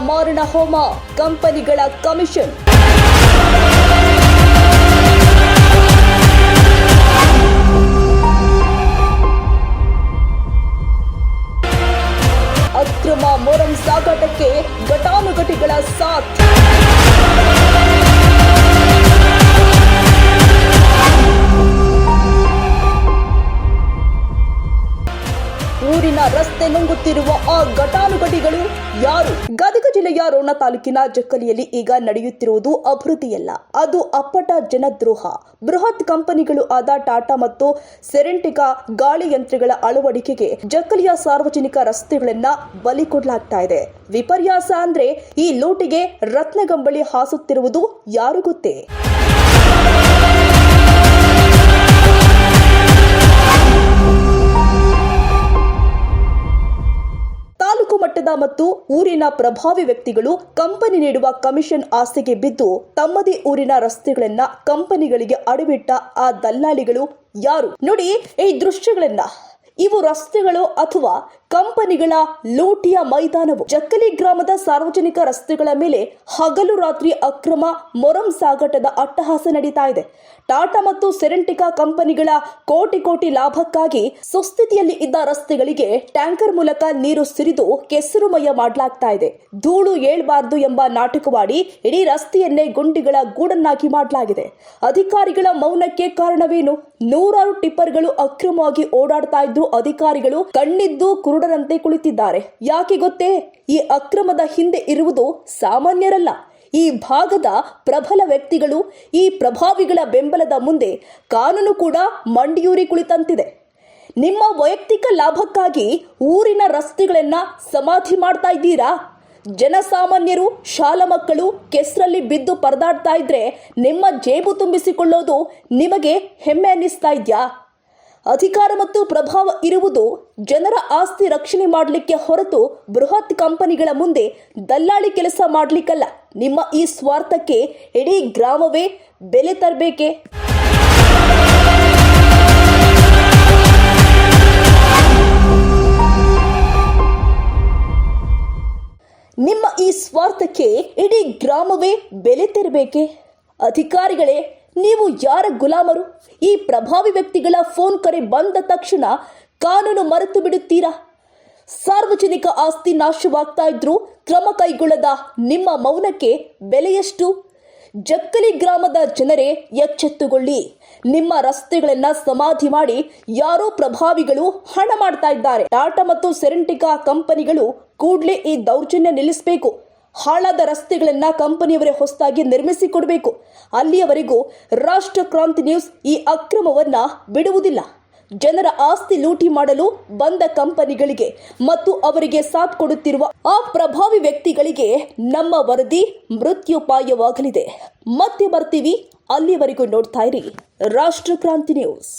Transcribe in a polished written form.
ಮಾರಣ ಹೋಮ, ಕಂಪನಿಗಳ ಕಮಿಷನ್. ಅಕ್ರಮ ಮೊರಂ ಸಾಗಾಟಕ್ಕೆ ಘಟಾನುಘಟಿಗಳ ಸಾಥ್. ಊರಿನ ರಸ್ತೆ ನುಂಗುತ್ತಿರುವ ಆ ಘಟಾನುಘಟಿಗಳು ಯಾರು? ಗದಗ ಜಿಲ್ಲೆಯ ರೋಣ ತಾಲೂಕಿನ ಜಕ್ಕಲಿಯಲ್ಲಿ ಈಗ ನಡೆಯುತ್ತಿರುವುದು ಅಭಿವೃದ್ಧಿಯಲ್ಲ, ಅದು ಅಪ್ಪಟ ಜನದ್ರೋಹ. ಬೃಹತ್ ಕಂಪನಿಗಳು ಆದ ಟಾಟಾ ಮತ್ತು ಸೆರೆಂಟಿಕಾ ಗಾಳಿ ಯಂತ್ರಗಳ ಅಳವಡಿಕೆಗೆ ಜಕ್ಕಲಿಯ ಸಾರ್ವಜನಿಕ ರಸ್ತೆಗಳನ್ನ ಬಲಿ ಕೊಡಲಾಗ್ತಾ ಇದೆ. ವಿಪರ್ಯಾಸ ಅಂದ್ರೆ ಈ ಲೂಟಿಗೆ ರತ್ನಗಂಬಳಿ ಹಾಸುತ್ತಿರುವುದು ಯಾರು ಗೊತ್ತೇ? ತಾಲೂಕು ಮಟ್ಟದ ಮತ್ತು ಊರಿನ ಪ್ರಭಾವಿ ವ್ಯಕ್ತಿಗಳು ಕಂಪನಿ ನೀಡುವ ಕಮಿಷನ್ ಆಸೆಗೆ ಬಿದ್ದು ತಮ್ಮದೇ ಊರಿನ ರಸ್ತೆಗಳನ್ನ ಕಂಪನಿಗಳಿಗೆ ಅಡವಿಟ್ಟ ಆ ದಲ್ಲಾಳಿಗಳು ಯಾರು? ನೋಡಿ ಈ ದೃಶ್ಯಗಳನ್ನ. ಇವು ರಸ್ತೆಗಳು ಅಥವಾ ಕಂಪನಿಗಳ ಲೂಟಿಯ ಮೈದಾನವು. ಜಕ್ಕಲಿ ಗ್ರಾಮದ ಸಾರ್ವಜನಿಕ ರಸ್ತೆಗಳ ಮೇಲೆ ಹಗಲು ರಾತ್ರಿ ಅಕ್ರಮ ಮೊರಂ ಸಾಗಾಟದ ಅಟ್ಟಹಾಸ ನಡೀತಾ ಇದೆ. ಟಾಟಾ ಮತ್ತು ಸೆರೆಂಟಿಕಾ ಕಂಪನಿಗಳ ಕೋಟಿ ಲಾಭಕ್ಕಾಗಿ ಸುಸ್ಥಿತಿಯಲ್ಲಿ ಇದ್ದ ರಸ್ತೆಗಳಿಗೆ ಟ್ಯಾಂಕರ್ ಮೂಲಕ ನೀರು ಸುರಿದು ಕೆಸರುಮಯ ಮಾಡಲಾಗ್ತಾ ಇದೆ. ಧೂಳು ಏಳಬಾರದು ಎಂಬ ನಾಟಕವಾಡಿ ಇಡೀ ರಸ್ತೆಯನ್ನೇ ಗುಂಡಿಗಳ ಗೂಡನ್ನಾಗಿ ಮಾಡಲಾಗಿದೆ. ಅಧಿಕಾರಿಗಳ ಮೌನಕ್ಕೆ ಕಾರಣವೇನು? ನೂರಾರು ಟಿಪ್ಪರ್ಗಳು ಅಕ್ರಮವಾಗಿ ಓಡಾಡ್ತಾ ಇದ್ರು. ಅಧಿಕಾರಿಗಳು ಕಣ್ಣಿದ್ದು ಕುರುಡರಂತೆ ಕುಳಿತಿದ್ದಾರೆ. ಯಾಕೆ ಗೊತ್ತೇ? ಈ ಅಕ್ರಮದ ಹಿಂದೆ ಇರುವುದು ಸಾಮಾನ್ಯರಲ್ಲ. ಈ ಭಾಗದ ಪ್ರಬಲ ವ್ಯಕ್ತಿಗಳು, ಈ ಪ್ರಭಾವಿಗಳ ಬೆಂಬಲದ ಮುಂದೆ ಕಾನೂನು ಕೂಡ ಮಂಡಿಯೂರಿ ಕುಳಿತಂತಿದೆ. ನಿಮ್ಮ ವೈಯಕ್ತಿಕ ಲಾಭಕ್ಕಾಗಿ ಊರಿನ ರಸ್ತೆಗಳನ್ನ ಸಮಾಧಿ ಮಾಡ್ತಾ ಇದ್ದೀರಾ? ಜನಸಾಮಾನ್ಯರು, ಶಾಲಾ ಮಕ್ಕಳು ಕೆಸರಲ್ಲಿ ಬಿದ್ದು ಪರದಾಡ್ತಾ ಇದ್ರೆ ನಿಮ್ಮ ಜೇಬು ತುಂಬಿಸಿಕೊಳ್ಳೋದು ನಿಮಗೆ ಹೆಮ್ಮೆ ಅನ್ನಿಸ್ತಾ ಇದೆಯಾ? ಅಧಿಕಾರ ಮತ್ತು ಪ್ರಭಾವ ಇರುವುದು ಜನರ ಆಸ್ತಿ ರಕ್ಷಣೆ ಮಾಡಲಿಕ್ಕೆ ಹೊರತು ಬೃಹತ್ ಕಂಪನಿಗಳ ಮುಂದೆ ದಲ್ಲಾಳಿ ಕೆಲಸ ಮಾಡಲಿಕ್ಕಲ್ಲ. ನಿಮ್ಮ ಈ ಸ್ವಾರ್ಥಕ್ಕೆ ಇಡೀ ಗ್ರಾಮವೇ ಬೆಲೆ ತರಬೇಕೆ? ನಿಮ್ಮ ಈ ಸ್ವಾರ್ಥಕ್ಕೆ ಇಡೀ ಗ್ರಾಮವೇ ಬೆಲೆ ತೆರಬೇಕೆ? ಅಧಿಕಾರಿಗಳೇ, ನೀವು ಯಾರ ಗುಲಾಮರು? ಈ ಪ್ರಭಾವಿ ವ್ಯಕ್ತಿಗಳ ಫೋನ್ ಕರೆ ಬಂದ ತಕ್ಷಣ ಕಾನೂನು ಮರೆತು ಬಿಡುತ್ತೀರಾ? ಸಾರ್ವಜನಿಕ ಆಸ್ತಿ ನಾಶವಾಗ್ತಾ ಇದ್ರೂ ಕ್ರಮ ಕೈಗೊಳ್ಳದ ನಿಮ್ಮ ಮೌನಕ್ಕೆ ಬೆಲೆಯಷ್ಟು? ಜಕ್ಕಲಿ ಗ್ರಾಮದ ಜನರೇ ಎಚ್ಚೆತ್ತುಕೊಳ್ಳಿ. ನಿಮ್ಮ ರಸ್ತೆಗಳನ್ನ ಸಮಾಧಿ ಮಾಡಿ ಯಾರೋ ಪ್ರಭಾವಿಗಳು ಹಣ ಮಾಡ್ತಾ ಇದ್ದಾರೆ. ಟಾಟಾ ಮತ್ತು ಸೆರೆಂಟಿಕಾ ಕಂಪನಿಗಳು ಕೂಡಲೇ ಈ ದೌರ್ಜನ್ಯ ನಿಲ್ಲಿಸಬೇಕು. ಹಾಳಾದ ರಸ್ತೆಗಳನ್ನ ಕಂಪನಿಯವರೇ ಹೊಸದಾಗಿ ನಿರ್ಮಿಸಿಕೊಡಬೇಕು. ಅಲ್ಲಿಯವರೆಗೂ ರಾಷ್ಟ್ರ ಕ್ರಾಂತಿ ನ್ಯೂಸ್ ಈ ಅಕ್ರಮವನ್ನ ಬಿಡುವುದಿಲ್ಲ. ಜನರ ಆಸ್ತಿ ಲೂಟಿ ಮಾಡಲು ಬಂದ ಕಂಪನಿಗಳಿಗೆ ಮತ್ತು ಅವರಿಗೆ ಸಾಥ್ ಕೊಡುತ್ತಿರುವ ಆ ಪ್ರಭಾವಿ ವ್ಯಕ್ತಿಗಳಿಗೆ ನಮ್ಮ ವರದಿ ಮೃತ್ಯುಪಾಯವಾಗಲಿದೆ. ಮತ್ತೆ ಬರ್ತೀವಿ. ಅಲ್ಲಿಯವರೆಗೂ ನೋಡ್ತಾ ಇರಿ ರಾಷ್ಟ್ರ ಕ್ರಾಂತಿ ನ್ಯೂಸ್.